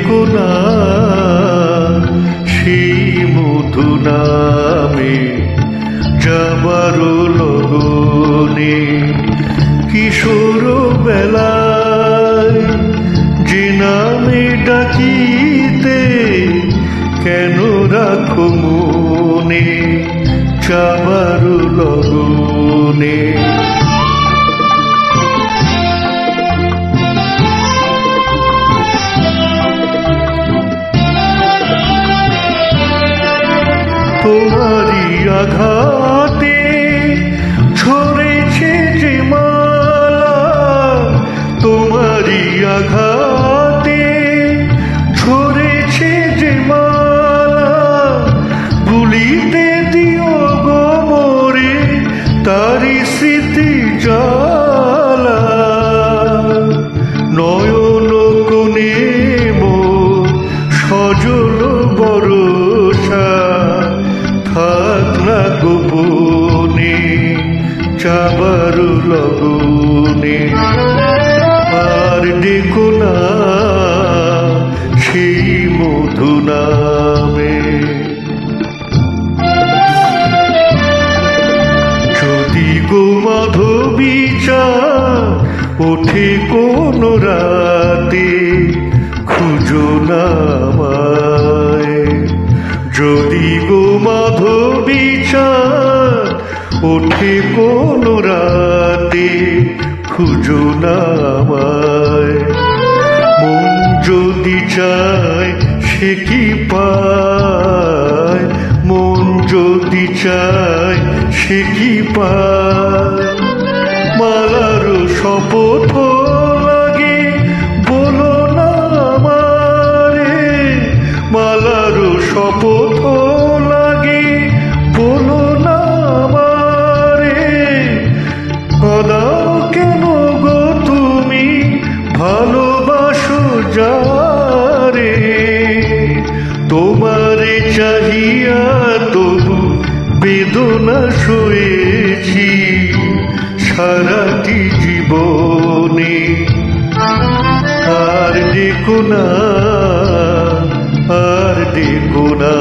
ডেকো না সেই মধু নামে যাবার লগনে কিশোর বেলায় যে নামে ডাকিতে কেন রাখো মনে যাবার লগনে তোমারি আঘাতে ঝরেছে যে মালা তোমারি আঘাতে ঝরেছে যে মালা ভুলিতে দিও গো মোরে তারি স্মৃতি জ্বালা নয়ন কোণে মোর সজল বরষা থাক না গোপনে যাবার লগনে আর ডেকো না সেই মধু নামে যদি গো মাধবী চাঁদ ওঠে কোন রাতে খুঁজো না আমায় যদি গো মাধবী চাঁদ ওঠে কোন রাতে খুঁজো না আমায় মন যদি চায় সে কি পায় মন যদি চায় সে কি পায় মালার শপথ লাগে বলো না আমারে মালার শপথ লাগে বলো না আমারে কদাও কেন গো তুমি ভালোবাসো যারে তোমারে চাহিয়া তবু বেদনা সয়েছি সারাটি জীবনে আর ডেকো না আর ডেকো না